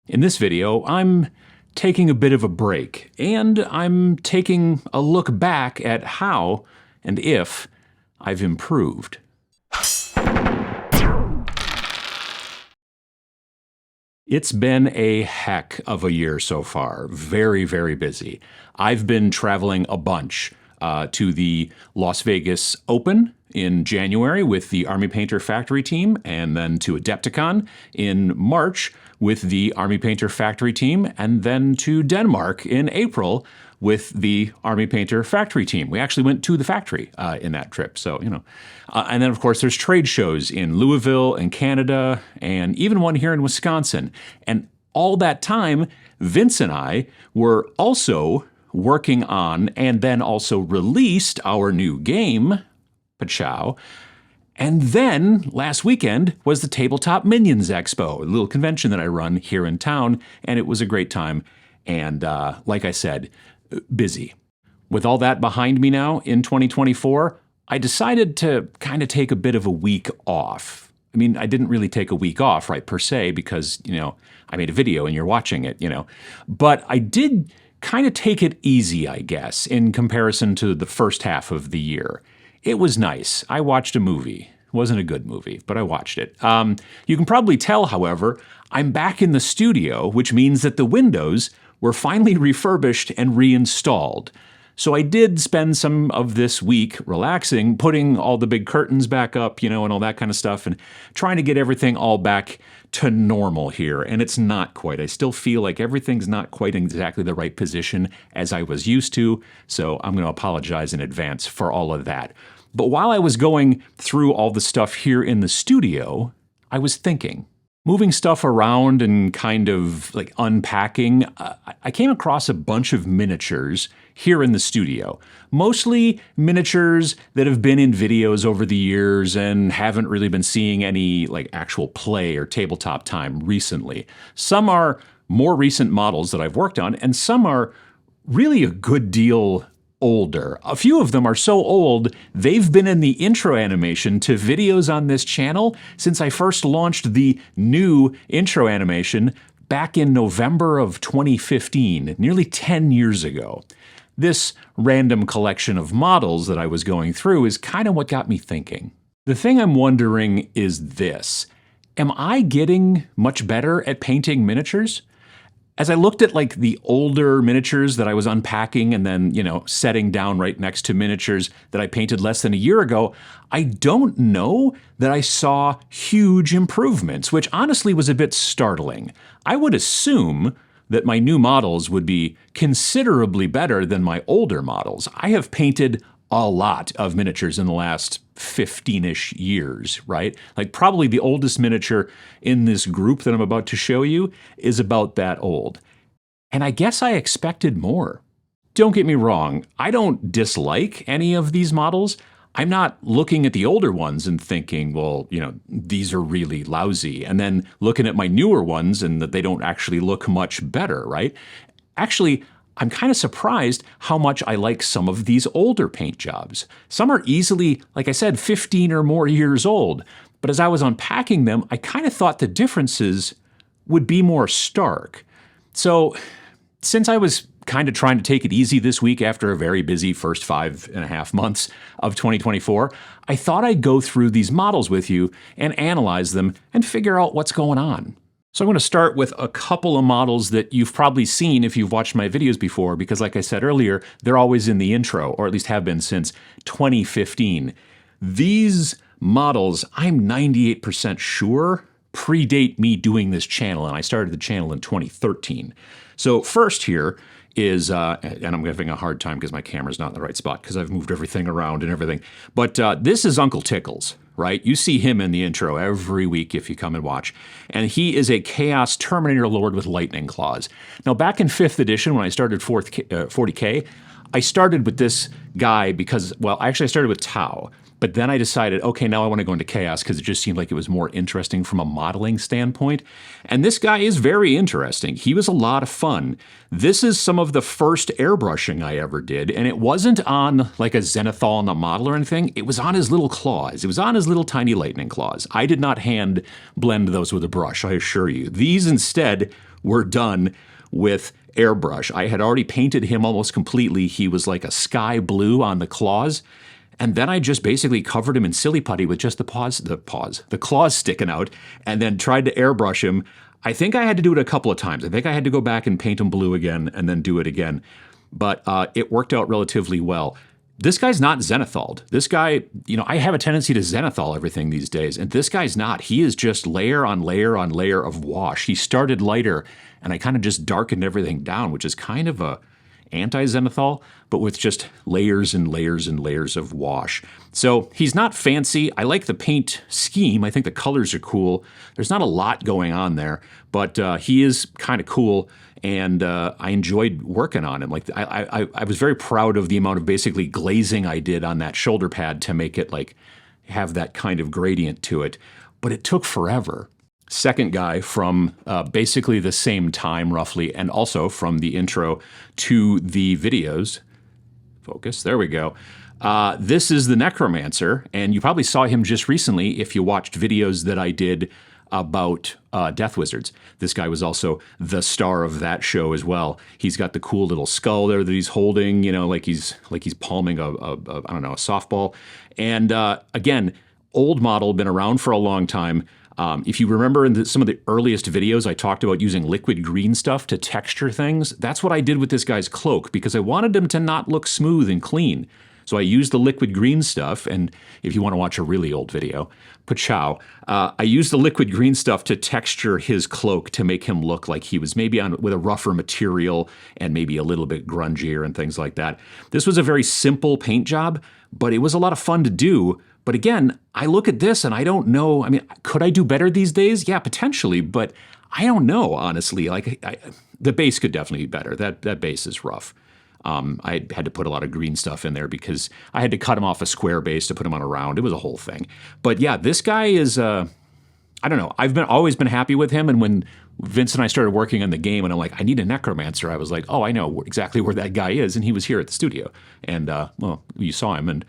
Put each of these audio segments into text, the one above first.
In this video, I'm taking a bit of a break, and I'm taking a look back at how and if I've improved. It's been a heck of a year so far. Very, very busy. I've been traveling a bunch to the Las Vegas Open in January with the Army Painter Factory team, and then to Adepticon in March with the Army Painter Factory team, and then to Denmark in April with the Army Painter Factory team. We actually went to the factory in that trip, so, you know. And then, of course, there's trade shows in Louisville and Canada, and even one here in Wisconsin. And all that time, Vince and I were also working on and then also released our new game, Pachow. And then last weekend was the Tabletop Minions Expo, a little convention that I run here in town, and it was a great time. And like I said, busy. With all that behind me now in 2024, I decided to kind of take a bit of a week off. I mean, I didn't really take a week off, right, per se, because, you know, I made a video and you're watching it, you know. But I did kind of take it easy, I guess, in comparison to the first half of the year. It was nice. I watched a movie. It wasn't a good movie, but I watched it. You can probably tell, however, I'm back in the studio, which means that the windows were finally refurbished and reinstalled. So I did spend some of this week relaxing, putting all the big curtains back up, you know, and all that kind of stuff, and trying to get everything all back to normal here. And it's not quite. I still feel like everything's not quite in exactly the right position as I was used to, so I'm going to apologize in advance for all of that. But while I was going through all the stuff here in the studio, I was thinking. Moving stuff around and kind of like unpacking, I came across a bunch of miniatures here in the studio. Mostly miniatures that have been in videos over the years and haven't really been seeing any like actual play or tabletop time recently. Some are more recent models that I've worked on, and some are really a good deal older. A few of them are so old, they've been in the intro animation to videos on this channel since I first launched the new intro animation back in November of 2015, nearly 10 years ago. This random collection of models that I was going through is kind of what got me thinking. The thing I'm wondering is this: am I getting much better at painting miniatures? As I looked at like the older miniatures that I was unpacking and then, you know, setting down right next to miniatures that I painted less than a year ago, I don't know that I saw huge improvements, which honestly was a bit startling. I would assume that my new models would be considerably better than my older models. I have painted a lot of miniatures in the last 15-ish years, right? Like probably the oldest miniature in this group that I'm about to show you is about that old. And I guess I expected more. Don't get me wrong, I don't dislike any of these models. I'm not looking at the older ones and thinking, well, you know, these are really lousy, and then looking at my newer ones and that they don't actually look much better, right? Actually, I'm kind of surprised how much I like some of these older paint jobs. Some are easily, like I said, 15 or more years old. But as I was unpacking them, I kind of thought the differences would be more stark. So since I was kind of trying to take it easy this week after a very busy first 5.5 months of 2024, I thought I'd go through these models with you and analyze them and figure out what's going on. So I'm going to start with a couple of models that you've probably seen if you've watched my videos before, because like I said earlier, they're always in the intro, or at least have been since 2015. These models, I'm 98% sure, predate me doing this channel, and I started the channel in 2013. So first here is, and I'm having a hard time because my camera's not in the right spot because I've moved everything around and everything, but this is Uncle Tickles. Right? You see him in the intro every week if you come and watch. And he is a Chaos Terminator Lord with lightning claws. Now, back in 5th edition, when I started 40K, I started with this guy because, well, actually I started with Tau. But then I decided, okay, now I want to go into Chaos because it just seemed like it was more interesting from a modeling standpoint. And this guy is very interesting. He was a lot of fun. This is some of the first airbrushing I ever did, and it wasn't on like a Zenithal on the model or anything. It was on his little claws. It was on his little tiny lightning claws. I did not hand blend those with a brush, I assure you. These instead were done with airbrush. I had already painted him almost completely. He was like a sky blue on the claws. And then I just basically covered him in silly putty with just the claws sticking out, and then tried to airbrush him. I think I had to do it a couple of times. I think I had to go back and paint him blue again and then do it again. But it worked out relatively well. This guy's not zenithal. This guy, I have a tendency to zenithal everything these days, and this guy's not. He is just layer on layer on layer of wash. He started lighter, and I kind of just darkened everything down, which is kind of a anti-zenithal, but with just layers and layers and layers of wash. So he's not fancy. I like the paint scheme. I think the colors are cool. There's not a lot going on there, but he is kind of cool, and I enjoyed working on him. Like I was very proud of the amount of basically glazing I did on that shoulder pad to make it like have that kind of gradient to it, but it took forever. Second guy from basically the same time, roughly, and also from the intro to the videos. Focus, there we go. This is the Necromancer, and you probably saw him just recently if you watched videos that I did about Death Wizards. This guy was also the star of that show as well. He's got the cool little skull there that he's holding, like he's palming a softball. And again, old model, been around for a long time. If you remember in some of the earliest videos, I talked about using liquid green stuff to texture things. That's what I did with this guy's cloak because I wanted him to not look smooth and clean. So I used the liquid green stuff, and if you want to watch a really old video, pachow, I used the liquid green stuff to texture his cloak to make him look like he was maybe with a rougher material and maybe a little bit grungier and things like that. This was a very simple paint job, but it was a lot of fun to do. But again, I look at this and I don't know. I mean, could I do better these days? Yeah, potentially, but I don't know, honestly. The base could definitely be better. That base is rough. I had to put a lot of green stuff in there because I had to cut him off a square base to put him on a round. It was a whole thing. But yeah, this guy is, I don't know. I've always been happy with him. And when Vince and I started working on the game and I'm like, I need a Necromancer, I was like, oh, I know exactly where that guy is. And he was here at the studio. And, well, you saw him, and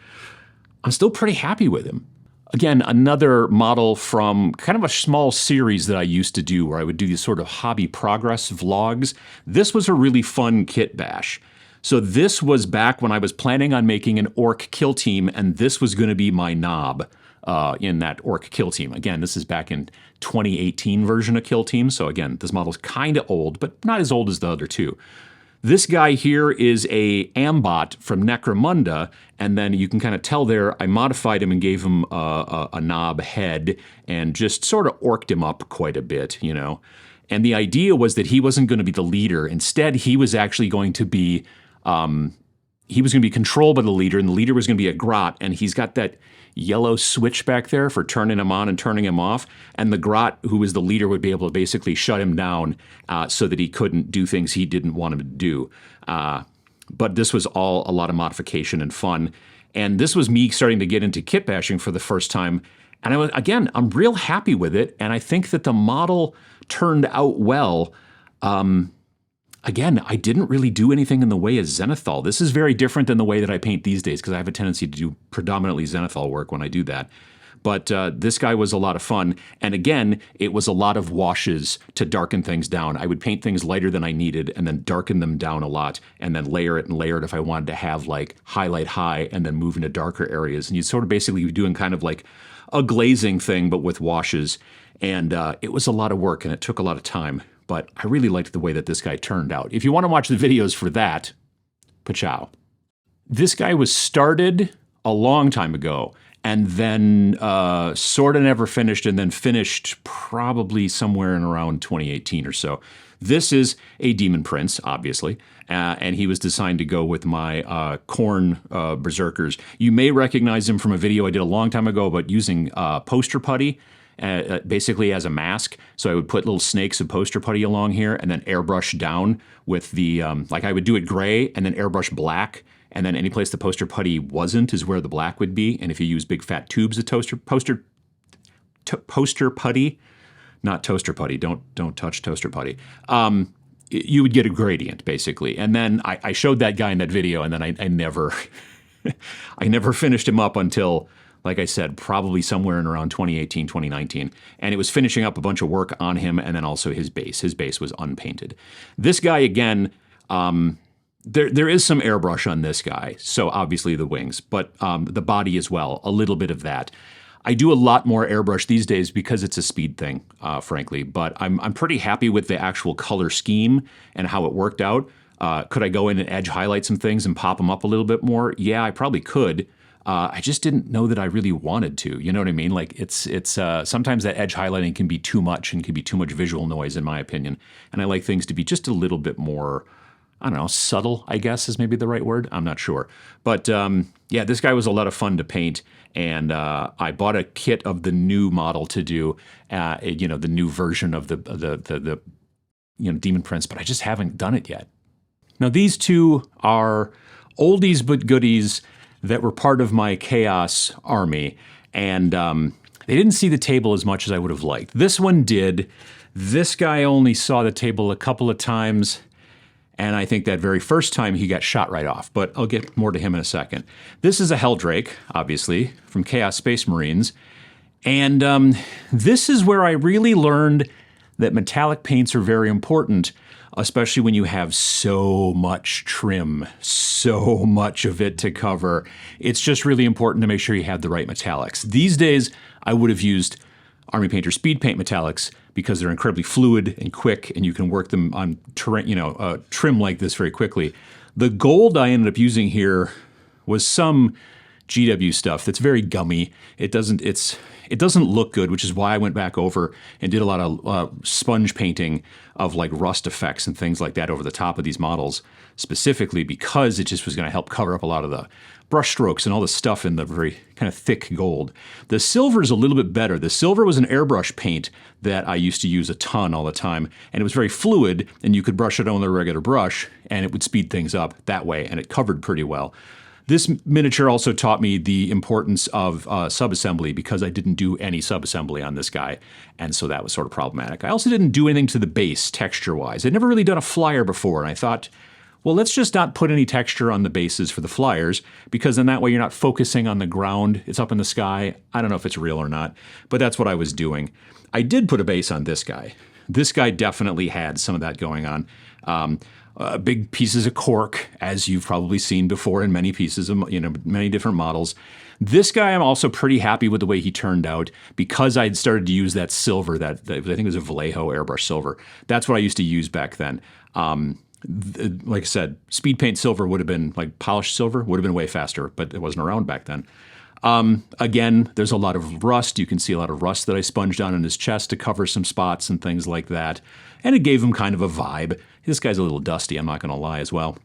I'm still pretty happy with him. Again, another model from kind of a small series that I used to do where I would do these sort of hobby progress vlogs. This was a really fun kit bash. So this was back when I was planning on making an orc kill team, and this was going to be my knob in that orc kill team. Again, this is back in 2018 version of kill team. So again, this model's kind of old, but not as old as the other two. This guy here is a Ambot from Necromunda, and then you can kind of tell there I modified him and gave him a knob head and just sort of orked him up quite a bit, And the idea was that he wasn't going to be the leader. Instead, he was actually going to be controlled by the leader, and the leader was going to be a grot, and he's got that yellow switch back there for turning him on and turning him off, and the grot, who was the leader, would be able to basically shut him down so that he couldn't do things he didn't want him to do. But this was all a lot of modification and fun, and this was me starting to get into kit bashing for the first time, and I'm real happy with it, and I think that the model turned out well. Again, I didn't really do anything in the way of zenithal. This is very different than the way that I paint these days because I have a tendency to do predominantly zenithal work when I do that. But this guy was a lot of fun. And again, it was a lot of washes to darken things down. I would paint things lighter than I needed and then darken them down a lot and then layer it and layer it if I wanted to have like highlight high and then move into darker areas. And you'd sort of basically be doing kind of like a glazing thing, but with washes. And it was a lot of work and it took a lot of time. But I really liked the way that this guy turned out. If you want to watch the videos for that, pachow. This guy was started a long time ago and then sort of never finished and then finished probably somewhere in around 2018 or so. This is a Demon Prince, obviously, and he was designed to go with my Khorne Berserkers. You may recognize him from a video I did a long time ago about using poster putty. Basically as a mask. So I would put little snakes of poster putty along here and then airbrush down with the, I would do it gray and then airbrush black. And then any place the poster putty wasn't is where the black would be. And if you use big fat tubes of poster putty, not toaster putty, don't touch toaster putty, you would get a gradient basically. And then I showed that guy in that video and then I never, I never finished him up until like I said, probably somewhere in around 2018, 2019. And it was finishing up a bunch of work on him and then also his base. His base was unpainted. This guy, again, there is some airbrush on this guy. So obviously the wings, but the body as well, a little bit of that. I do a lot more airbrush these days because it's a speed thing, frankly. But I'm pretty happy with the actual color scheme and how it worked out. Could I go in and edge highlight some things and pop them up a little bit more? Yeah, I probably could. I just didn't know that I really wanted to. You know what I mean? Like it's sometimes that edge highlighting can be too much and can be too much visual noise, in my opinion. And I like things to be just a little bit more, I don't know, subtle, I guess is maybe the right word. I'm not sure. But yeah, this guy was a lot of fun to paint. And I bought a kit of the new model to do, the new version of the Demon Prince, but I just haven't done it yet. Now, these two are oldies but goodies that were part of my Chaos army, and they didn't see the table as much as I would have liked. This one did. This guy only saw the table a couple of times, and I think that very first time he got shot right off, but I'll get more to him in a second. This is a Helldrake, obviously, from Chaos Space Marines, and this is where I really learned that metallic paints are very important, especially when you have so much trim, so much of it to cover. It's just really important to make sure you have the right metallics. These days, I would have used Army Painter Speed Paint metallics because they're incredibly fluid and quick, and you can work them on trim like this very quickly. The gold I ended up using here was some GW stuff that's very gummy. It doesn't look good, which is why I went back over and did a lot of sponge painting of like rust effects and things like that over the top of these models, specifically because it just was going to help cover up a lot of the brush strokes and all the stuff in the very kind of thick gold. The silver is a little bit better. The silver was an airbrush paint that I used to use a ton all the time, and it was very fluid, and you could brush it on with a regular brush, and it would speed things up that way, and it covered pretty well. This miniature also taught me the importance of subassembly because I didn't do any subassembly on this guy, and so that was sort of problematic. I also didn't do anything to the base texture-wise. I'd never really done a flyer before, and I thought, well, let's just not put any texture on the bases for the flyers, because then that way you're not focusing on the ground. It's up in the sky. I don't know if it's real or not, but that's what I was doing. I did put a base on this guy. This guy definitely had some of that going on. Big pieces of cork, as you've probably seen before in many pieces of, many different models. This guy, I'm also pretty happy with the way he turned out because I'd started to use that silver, that I think it was a Vallejo airbrush silver. That's what I used to use back then. Like I said, speed paint silver would have been, like polished silver, would have been way faster, but it wasn't around back then. Again, there's a lot of rust. You can see a lot of rust that I sponged on in his chest to cover some spots and things like that. And it gave him kind of a vibe. This guy's a little dusty, I'm not going to lie as well.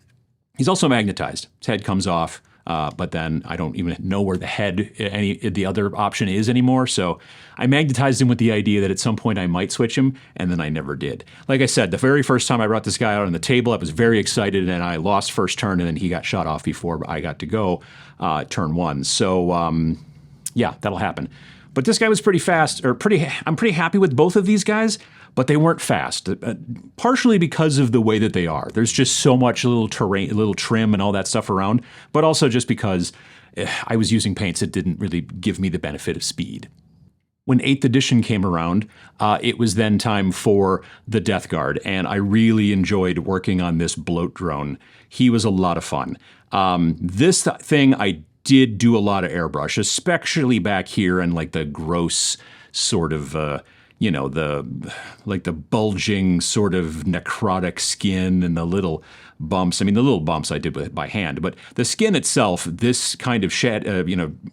He's also magnetized. His head comes off, but then I don't even know where the other option is anymore. So I magnetized him with the idea that at some point I might switch him, and then I never did. Like I said, the very first time I brought this guy out on the table, I was very excited, and I lost first turn, and then he got shot off before I got to go turn one. So yeah, that'll happen. But this guy was pretty fast, I'm pretty happy with both of these guys, but they weren't fast, partially because of the way that they are. There's just so much little trim and all that stuff around, but also just because I was using paints that didn't really give me the benefit of speed. When 8th edition came around, it was then time for the Death Guard, and I really enjoyed working on this bloat drone. He was a lot of fun. This thing I did do a lot of airbrush, especially back here and like the gross sort of, the bulging sort of necrotic skin and the little bumps. I mean, the little bumps I did by hand, but the skin itself, this kind of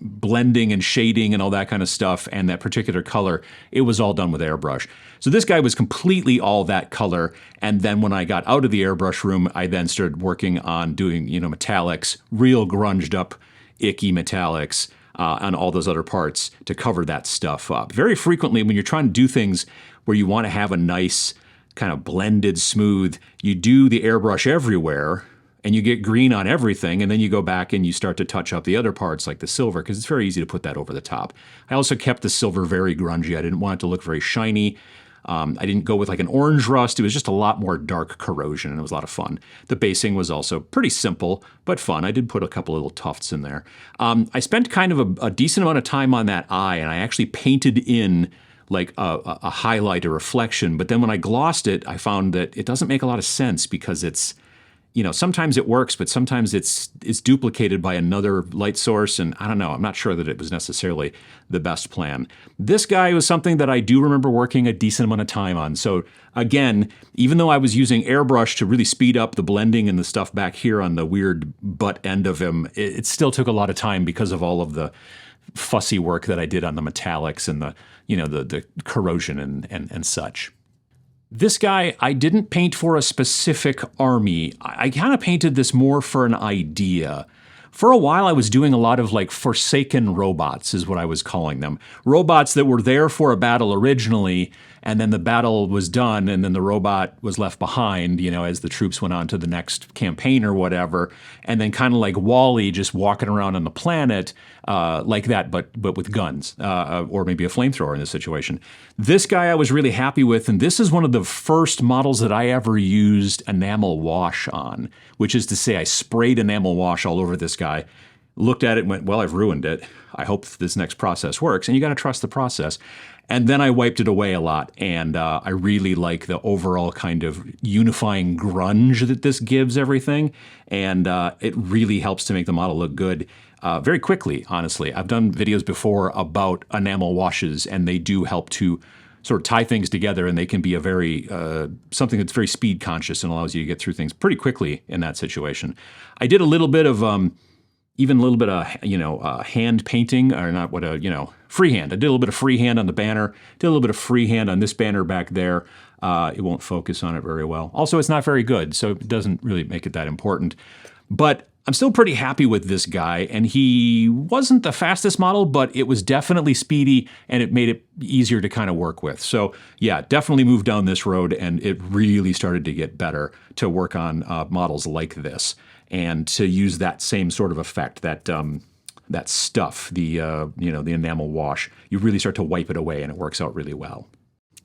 blending and shading and all that kind of stuff, and that particular color, it was all done with airbrush. So this guy was completely all that color. And then when I got out of the airbrush room, I then started working on doing, metallics, real grunged up, icky metallics, on all those other parts to cover that stuff up. Very frequently, when you're trying to do things where you want to have a nice kind of blended smooth, you do the airbrush everywhere and you get green on everything, and then you go back and you start to touch up the other parts like the silver, because it's very easy to put that over the top. I also kept the silver very grungy. I didn't want it to look very shiny. I didn't go with like an orange rust. It was just a lot more dark corrosion, and it was a lot of fun. The basing was also pretty simple, but fun. I did put a couple little tufts in there. I spent kind of a decent amount of time on that eye, and I actually painted in like a highlight, a reflection. But then when I glossed it, I found that it doesn't make a lot of sense because it's, sometimes it works, but sometimes it's duplicated by another light source, and I don't know. I'm not sure that it was necessarily the best plan. This guy was something that I do remember working a decent amount of time on. So again, even though I was using airbrush to really speed up the blending and the stuff back here on the weird butt end of him, it still took a lot of time because of all of the fussy work that I did on the metallics and the corrosion and such. This guy, I didn't paint for a specific army. I kind of painted this more for an idea. For a while, I was doing a lot of like forsaken robots, is what I was calling them. Robots that were there for a battle originally, and then the battle was done, and then the robot was left behind, as the troops went on to the next campaign or whatever. And then kind of like Wall-E, just walking around on the planet like that, but with guns, or maybe a flamethrower in this situation. This guy I was really happy with, and this is one of the first models that I ever used enamel wash on, which is to say I sprayed enamel wash all over this guy, looked at it and went, well, I've ruined it. I hope this next process works. And you got to trust the process. And then I wiped it away a lot, and I really like the overall kind of unifying grunge that this gives everything, and it really helps to make the model look good very quickly, honestly. I've done videos before about enamel washes, and they do help to sort of tie things together, and they can be a very something that's very speed conscious and allows you to get through things pretty quickly in that situation. I did a little bit of even a little bit of hand painting, or not what freehand. I did a little bit of freehand on the banner. Did a little bit of freehand on this banner back there. It won't focus on it very well. Also, it's not very good, so it doesn't really make it that important. But I'm still pretty happy with this guy, and he wasn't the fastest model, but it was definitely speedy, and it made it easier to kind of work with. So yeah, definitely moved down this road, and it really started to get better to work on models like this, and to use that same sort of effect, that stuff, the enamel wash. You really start to wipe it away, and it works out really well.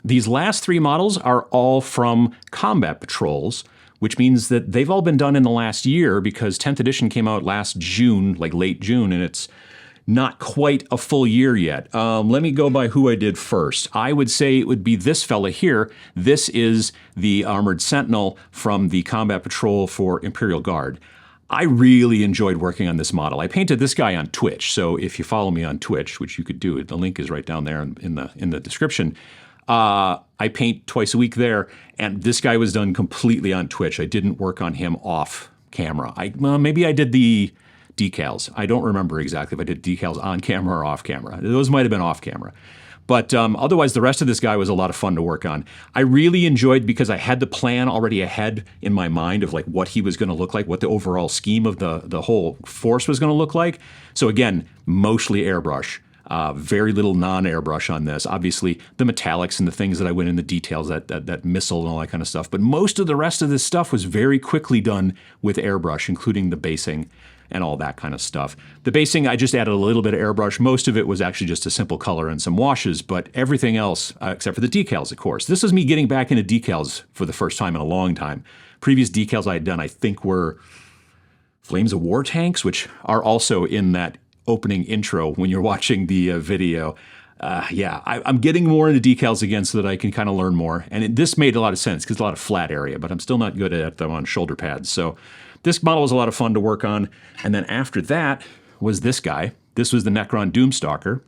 These last three models are all from Combat Patrols, which means that they've all been done in the last year, because 10th edition came out last June, like late June, and it's not quite a full year yet. Let me go by who I did first. I would say it would be this fella here. This is the Armored Sentinel from the Combat Patrol for Imperial Guard. I really enjoyed working on this model. I painted this guy on Twitch, so if you follow me on Twitch, which you could do, the link is right down there in the description. I paint twice a week there, and this guy was done completely on Twitch. I didn't work on him off camera. Maybe I did the decals. I don't remember exactly if I did decals on camera or off camera. Those might have been off camera. But otherwise, the rest of this guy was a lot of fun to work on. I really enjoyed, because I had the plan already ahead in my mind of like what he was going to look like, what the overall scheme of the whole force was going to look like. So again, mostly airbrush. Very little non-airbrush on this. Obviously, the metallics and the things that I went in the details, that missile and all that kind of stuff. But most of the rest of this stuff was very quickly done with airbrush, including the basing and all that kind of stuff. The basing, I just added a little bit of airbrush. Most of it was actually just a simple color and some washes, but everything else, except for the decals, of course. This was me getting back into decals for the first time in a long time. Previous decals I had done, I think, were Flames of War tanks, which are also in that opening intro when you're watching the video. I'm getting more into decals again so that I can kind of learn more. And this made a lot of sense because it's a lot of flat area, but I'm still not good at them on shoulder pads. So this model was a lot of fun to work on. And then after that was this guy. This was the Necron Doomstalker.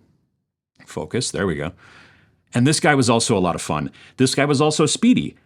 Focus, there we go. And this guy was also a lot of fun. This guy was also speedy.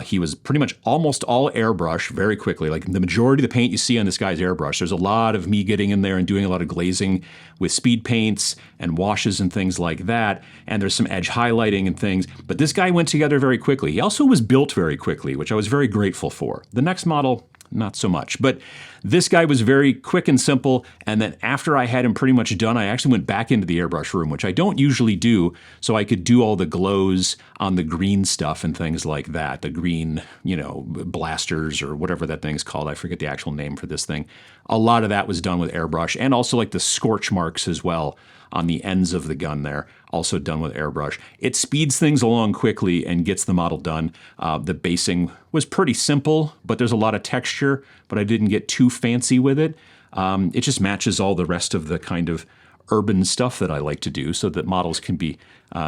He was pretty much almost all airbrush very quickly. Like the majority of the paint you see on this guy's airbrush. There's a lot of me getting in there and doing a lot of glazing with speed paints and washes and things like that. And there's some edge highlighting and things. But this guy went together very quickly. He also was built very quickly, which I was very grateful for. The next model, not so much. But this guy was very quick and simple, and then after I had him pretty much done, I actually went back into the airbrush room, which I don't usually do, so I could do all the glows on the green stuff and things like that, the green, blasters or whatever that thing's called. I forget the actual name for this thing. A lot of that was done with airbrush, and also like the scorch marks as well on the ends of the gun there. also done with airbrush. It speeds things along quickly and gets the model done. The basing was pretty simple, but there's a lot of texture, but I didn't get too fancy with it. It just matches all the rest of the kind of urban stuff that I like to do so that models can be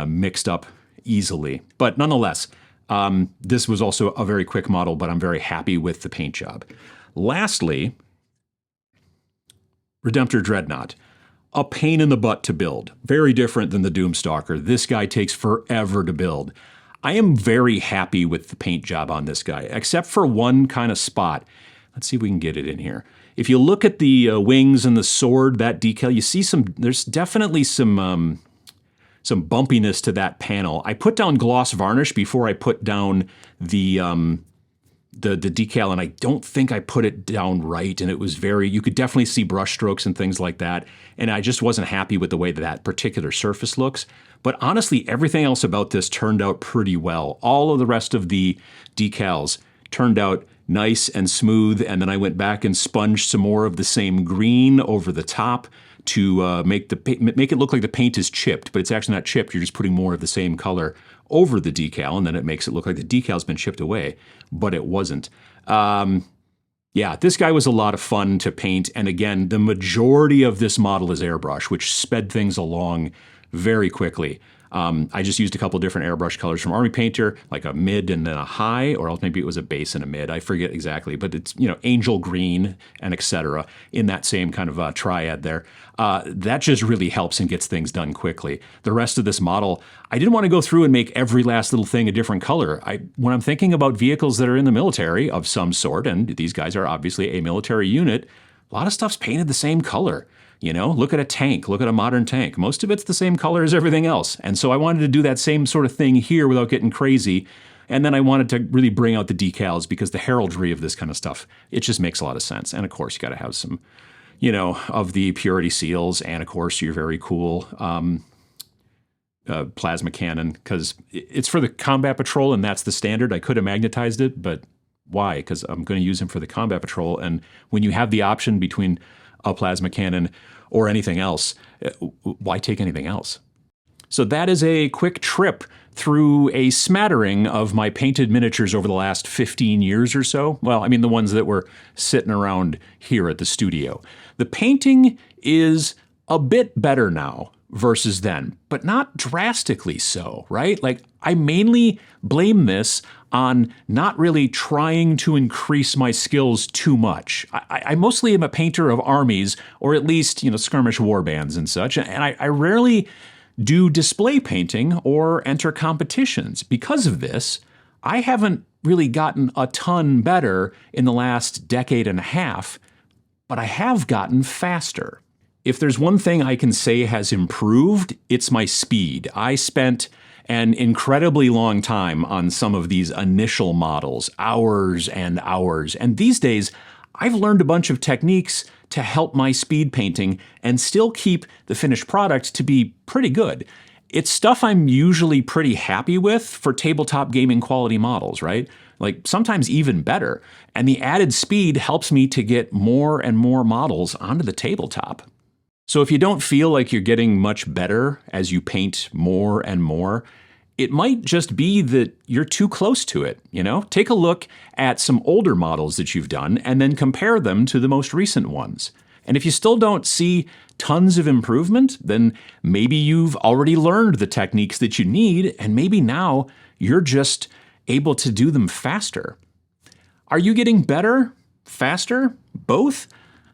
mixed up easily. But nonetheless, this was also a very quick model, but I'm very happy with the paint job. Lastly, Redemptor Dreadnought. A pain in the butt to build. Very different than the Doomstalker. This guy takes forever to build. I am very happy with the paint job on this guy, except for one kind of spot. Let's see if we can get it in here. If you look at the wings and the sword, that decal, you see there's definitely some bumpiness to that panel. I put down gloss varnish before I put down the decal, and I don't think I put it down right, and it was you could definitely see brush strokes and things like that, and I just wasn't happy with the way that particular surface looks. But honestly, everything else about this turned out pretty well. All of the rest of the decals turned out nice and smooth, and then I went back and sponged some more of the same green over the top to make it look like the paint is chipped, but it's actually not chipped. You're just putting more of the same color over the decal, and then it makes it look like the decal's been chipped away, but it wasn't. Yeah, this guy was a lot of fun to paint, and again, the majority of this model is airbrush, which sped things along very quickly. I just used a couple different airbrush colors from Army Painter, like a mid and then a high, or else maybe it was a base and a mid. I forget exactly, but it's, angel green and etc. in that same kind of triad there. That just really helps and gets things done quickly. The rest of this model, I didn't want to go through and make every last little thing a different color. When I'm thinking about vehicles that are in the military of some sort, and these guys are obviously a military unit, a lot of stuff's painted the same color. Look at a tank, look at a modern tank. Most of it's the same color as everything else. And so I wanted to do that same sort of thing here without getting crazy. And then I wanted to really bring out the decals because the heraldry of this kind of stuff, it just makes a lot of sense. And of course, you got to have some, of the purity seals. And of course, your very cool plasma cannon, because it's for the combat patrol and that's the standard. I could have magnetized it, but why? Because I'm going to use him for the combat patrol. And when you have the option between a plasma cannon or anything else, why take anything else? So that is a quick trip through a smattering of my painted miniatures over the last 15 years or so. Well, I mean the ones that were sitting around here at the studio. The painting is a bit better now versus then, but not drastically so, right? Like, I mainly blame this on not really trying to increase my skills too much. I mostly am a painter of armies, or at least, skirmish war bands and such, and I rarely do display painting or enter competitions. Because of this, I haven't really gotten a ton better in the last decade and a half, but I have gotten faster. If there's one thing I can say has improved, it's my speed. I spent an incredibly long time on some of these initial models, hours and hours. And these days, I've learned a bunch of techniques to help my speed painting and still keep the finished product to be pretty good. It's stuff I'm usually pretty happy with for tabletop gaming quality models, right? Like sometimes even better. And the added speed helps me to get more and more models onto the tabletop. So if you don't feel like you're getting much better as you paint more and more, it might just be that you're too close to it, Take a look at some older models that you've done and then compare them to the most recent ones. And if you still don't see tons of improvement, then maybe you've already learned the techniques that you need, and maybe now you're just able to do them faster. Are you getting better? Faster? Both?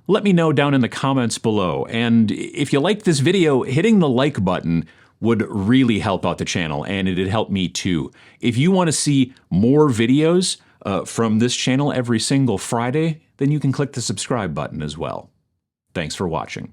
Let me know down in the comments below. And if you liked this video, hitting the like button would really help out the channel, and it'd help me too. If you want to see more videos from this channel every single Friday, then you can click the subscribe button as well. Thanks for watching.